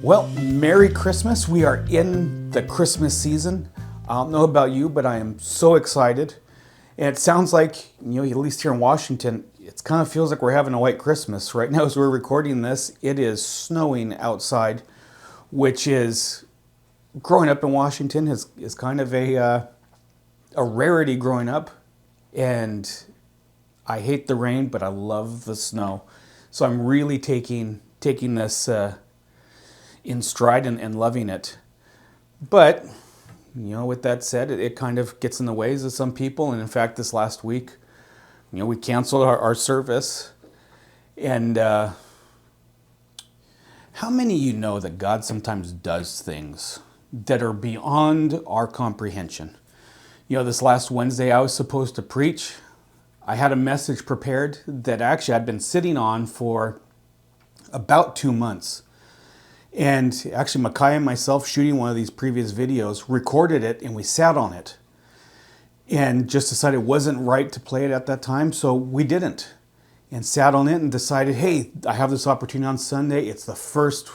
Well, Merry Christmas. We are in the Christmas season. I don't know about you, but I am so excited. And it sounds like, at least here in Washington, it kind of feels like we're having a white Christmas. Right now, as we're recording this, it is snowing outside, which is, growing up in Washington is kind of a rarity growing up. And I hate the rain, but I love the snow. So I'm really taking this in stride and loving it. But, with that said, it kind of gets in the ways of some people. And in fact, this last week, we canceled our service. And how many of you know that God sometimes does things that are beyond our comprehension? This last Wednesday, I was supposed to preach. I had a message prepared that actually I'd been sitting on for about 2 months. And actually, Micaiah and myself, shooting one of these previous videos, recorded it and we sat on it. And just decided it wasn't right to play it at that time, so we didn't. And sat on it and decided, hey, I have this opportunity on Sunday. It's the first,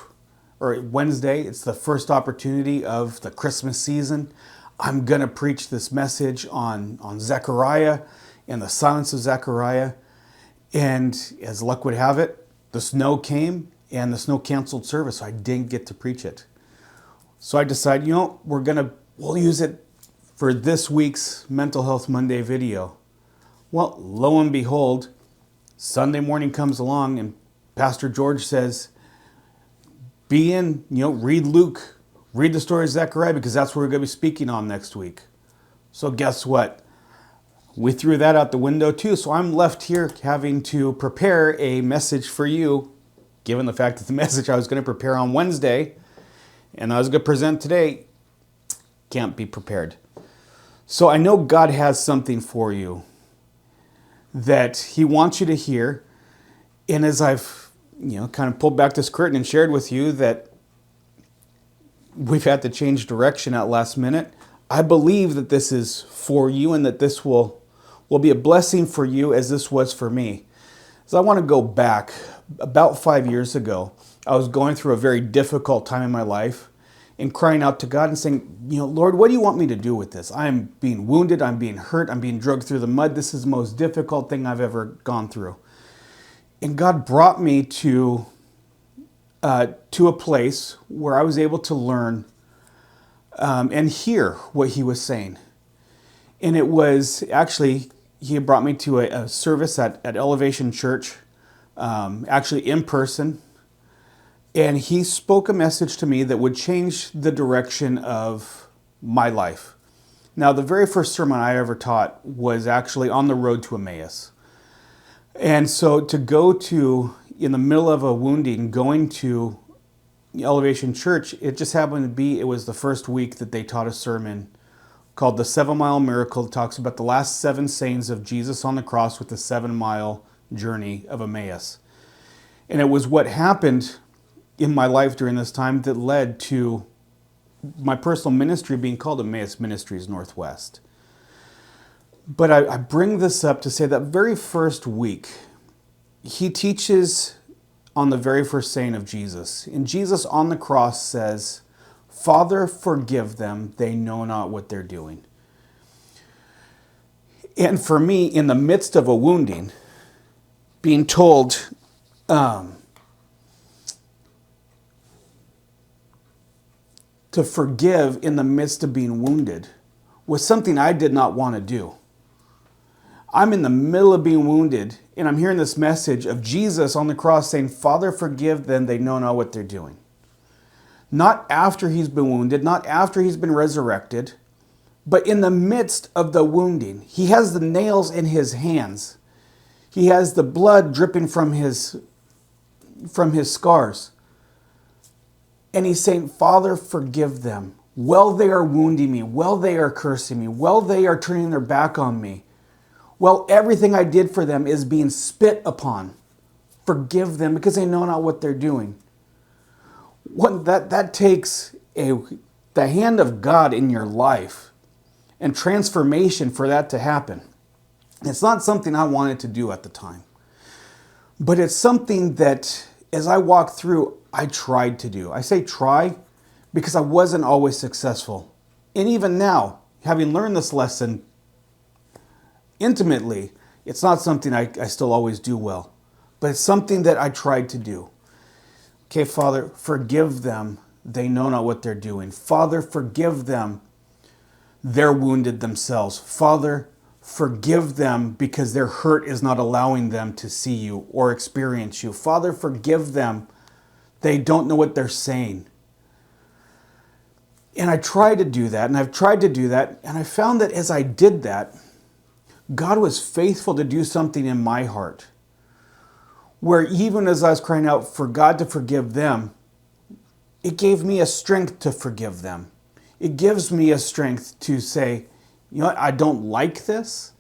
or Wednesday, it's the first opportunity of the Christmas season. I'm going to preach this message on Zechariah and the silence of Zechariah. And as luck would have it, the snow came and the snow canceled service, so I didn't get to preach it. So I decided, we'll use it for this week's Mental Health Monday video. Well, lo and behold, Sunday morning comes along and Pastor George says, read Luke, read the story of Zechariah, because that's what we're going to be speaking on next week. So guess what? We threw that out the window too. So I'm left here having to prepare a message for you, given the fact that the message I was going to prepare on Wednesday and I was going to present today can't be prepared. So I know God has something for you that He wants you to hear. And as I've, kind of pulled back this curtain and shared with you that we've had to change direction at last minute, I believe that this is for you and that this will be a blessing for you as this was for me. So I want to go back about 5 years ago. I was going through a very difficult time in my life and crying out to God and saying, Lord, what do you want me to do with this? I'm being wounded, I'm being hurt, I'm being dragged through the mud. This is the most difficult thing I've ever gone through. And God brought me to a place where I was able to learn and hear what He was saying. And it was actually, He brought me to a service at Elevation Church, actually in person. And He spoke a message to me that would change the direction of my life. Now, the very first sermon I ever taught was actually on the road to Emmaus. And so to go to, in the middle of a wounding, going to Elevation Church, it just happened to be, it was the first week that they taught a sermon called The 7 Mile Miracle. It talks about the last 7 sayings of Jesus on the cross with the 7-mile journey of Emmaus. And it was what happened in my life during this time that led to my personal ministry being called Emmaus Ministries Northwest. But I bring this up to say that very first week, He teaches on the very first saying of Jesus. And Jesus on the cross says, Father, forgive them, they know not what they're doing. And for me, in the midst of a wounding, being told to forgive in the midst of being wounded was something I did not want to do. I'm in the middle of being wounded, and I'm hearing this message of Jesus on the cross saying, Father, forgive them, they know not what they're doing. Not after He's been wounded, not after He's been resurrected, but in the midst of the wounding. He has the nails in His hands. He has the blood dripping from his scars. And He's saying, Father, forgive them. While they are wounding me, while they are cursing me, while they are turning their back on me, while everything I did for them is being spit upon, forgive them because they know not what they're doing. That takes the hand of God in your life and transformation for that to happen. It's not something I wanted to do at the time, but it's something that as I walked through, I tried to do. I say try because I wasn't always successful. And even now, having learned this lesson intimately, it's not something I still always do well, but it's something that I tried to do. Okay, Father, forgive them. They know not what they're doing. Father, forgive them. They're wounded themselves. Father, forgive them because their hurt is not allowing them to see you or experience you. Father, forgive them. They don't know what they're saying. And I try to do that, and I've tried to do that, and I found that as I did that, God was faithful to do something in my heart. Where even as I was crying out for God to forgive them, it gave me a strength to forgive them. It gives me a strength to say, you know what, I don't like this,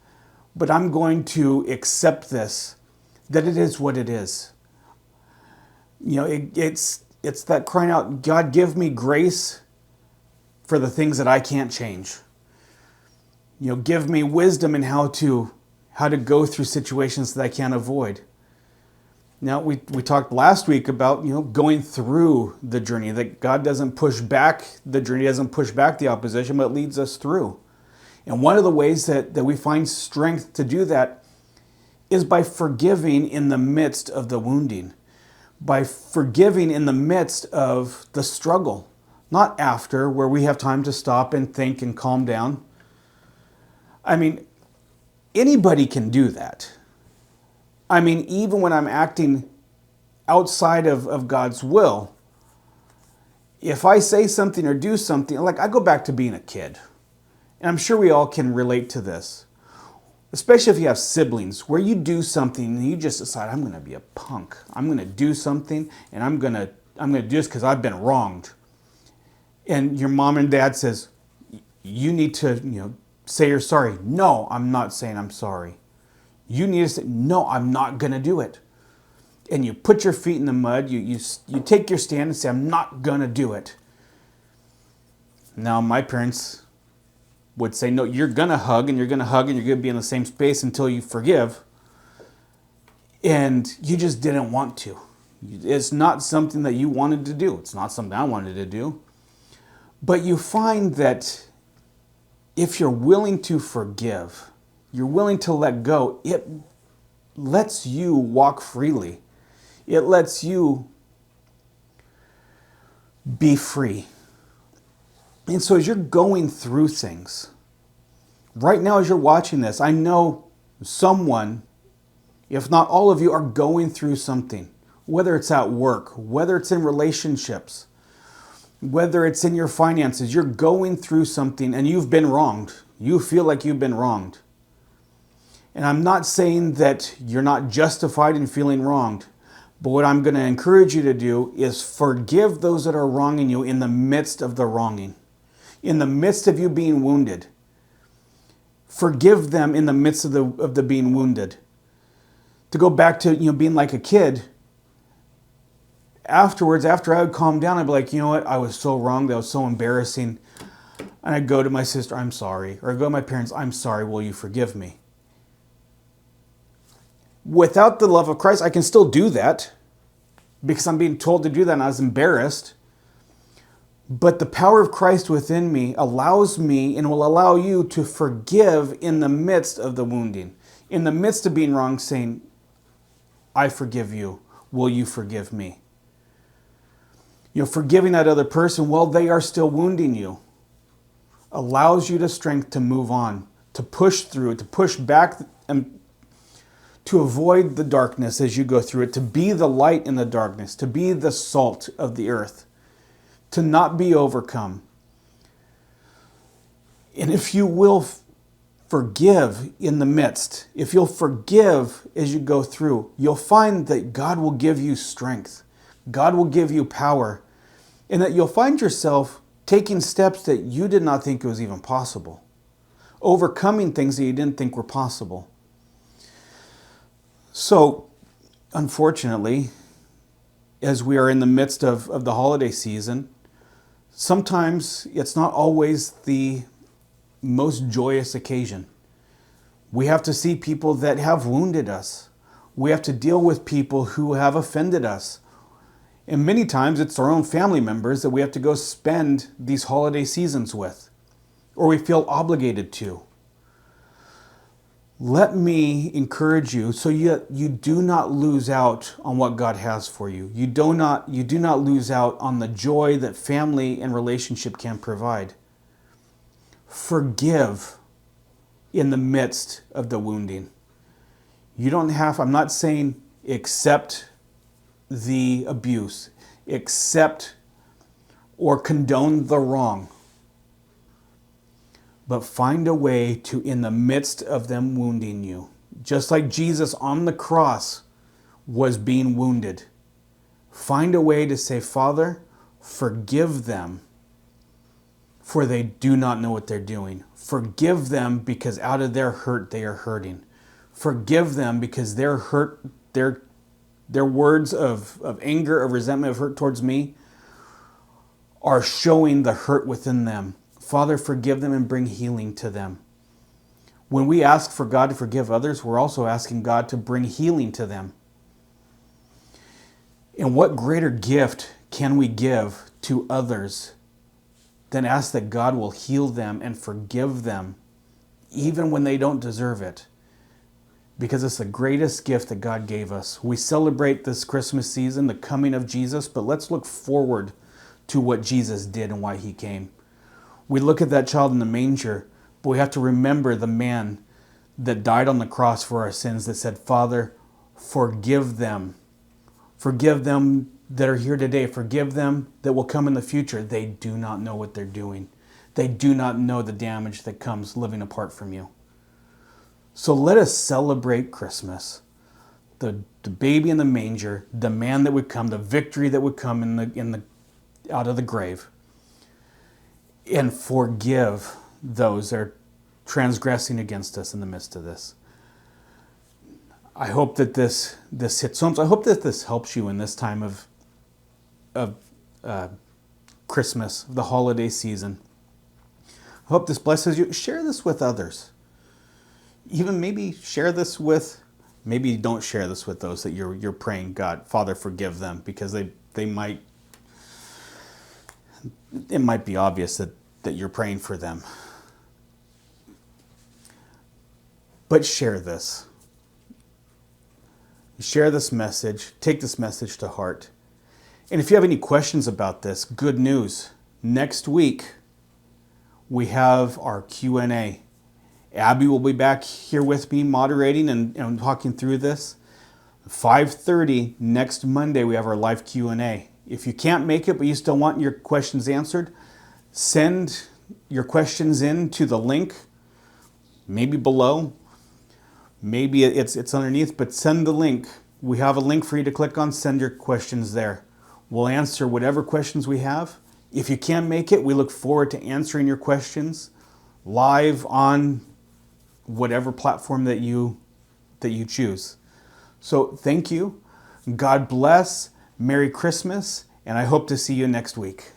but I'm going to accept this, that it is what it is. You know, it's that crying out, God, give me grace for the things that I can't change. You know, give me wisdom in how to go through situations that I can't avoid. Now, we talked last week about, you know, going through the journey, that God doesn't push back the journey, doesn't push back the opposition, but leads us through. And one of the ways that we find strength to do that is by forgiving in the midst of the wounding, by forgiving in the midst of the struggle, not after, where we have time to stop and think and calm down. I mean, anybody can do that. I mean, even when I'm acting outside of God's will, if I say something or do something, like I go back to being a kid, and I'm sure we all can relate to this, especially if you have siblings, where you do something and you just decide, I'm going to be a punk. I'm going to do something, and I'm going to do this because I've been wronged. And your mom and dad says, you need to, you know, say you're sorry. No, I'm not saying I'm sorry. You need to say, no, I'm not going to do it. And you put your feet in the mud. You take your stand and say, I'm not going to do it. Now, my parents would say, no, you're going to hug, and you're going to hug, and you're going to be in the same space until you forgive. And you just didn't want to. It's not something that you wanted to do. It's not something I wanted to do. But you find that if you're willing to forgive, you're willing to let go, it lets you walk freely. It lets you be free. And so as you're going through things, right now as you're watching this, I know someone, if not all of you, are going through something, whether it's at work, whether it's in relationships, whether it's in your finances. You're going through something and you've been wronged. You feel like you've been wronged. And I'm not saying that you're not justified in feeling wronged, but what I'm going to encourage you to do is forgive those that are wronging you in the midst of the wronging, in the midst of you being wounded. Forgive them in the midst of the being wounded. To go back to, you know, being like a kid, afterwards, after I would calm down, I'd be like, you know what, I was so wrong, that was so embarrassing. And I'd go to my sister, I'm sorry. Or I'd go to my parents, I'm sorry, will you forgive me? Without the love of Christ, I can still do that because I'm being told to do that and I was embarrassed. But the power of Christ within me allows me and will allow you to forgive in the midst of the wounding, in the midst of being wrong, saying, I forgive you. Will you forgive me? You know, forgiving that other person while they are still wounding you allows you the strength to move on, to push through it, to push back and to avoid the darkness as you go through it, to be the light in the darkness, to be the salt of the earth, to not be overcome. And if you will forgive in the midst, if you'll forgive as you go through, you'll find that God will give you strength. God will give you power, and that you'll find yourself taking steps that you did not think it was even possible, overcoming things that you didn't think were possible. So, unfortunately, as we are in the midst of the holiday season, sometimes it's not always the most joyous occasion. We have to see people that have wounded us. We have to deal with people who have offended us. And many times it's our own family members that we have to go spend these holiday seasons with, or we feel obligated to. Let me encourage you so you do not lose out on what God has for you. You do not lose out on the joy that family and relationship can provide. Forgive in the midst of the wounding. You don't have, I'm not saying accept the abuse, accept or condone the wrong. But find a way to, in the midst of them wounding you, just like Jesus on the cross was being wounded, find a way to say, Father, forgive them, for they do not know what they're doing. Forgive them because out of their hurt they are hurting. Forgive them because their hurt, their words of anger, of resentment, of hurt towards me are showing the hurt within them. Father, forgive them and bring healing to them. When we ask for God to forgive others, we're also asking God to bring healing to them. And what greater gift can we give to others than ask that God will heal them and forgive them, even when they don't deserve it? Because it's the greatest gift that God gave us. We celebrate this Christmas season, the coming of Jesus, but let's look forward to what Jesus did and why he came. We look at that child in the manger, but we have to remember the man that died on the cross for our sins, that said, Father, forgive them. Forgive them that are here today. Forgive them that will come in the future. They do not know what they're doing. They do not know the damage that comes living apart from you. So let us celebrate Christmas. The baby in the manger, the man that would come, the victory that would come out of the grave. And forgive those that are transgressing against us in the midst of this. I hope that this hits home. I hope that this helps you in this time of Christmas, the holiday season. I hope this blesses you. Share this with others. Even maybe share this with, maybe don't share this with those that you're praying, God, Father, forgive them, because they might, it might be obvious that you're praying for them. But share this. Share this message. Take this message to heart. And if you have any questions about this, good news. Next week, we have our Q&A. Abby will be back here with me moderating and talking through this. 5:30 next Monday, we have our live Q&A. If you can't make it, but you still want your questions answered, send your questions in to the link, maybe below, maybe it's underneath, but send the link. We have a link for you to click on, send your questions there. We'll answer whatever questions we have. If you can't make it, we look forward to answering your questions live on whatever platform that you choose. So thank you. God bless. Merry Christmas. And I hope to see you next week.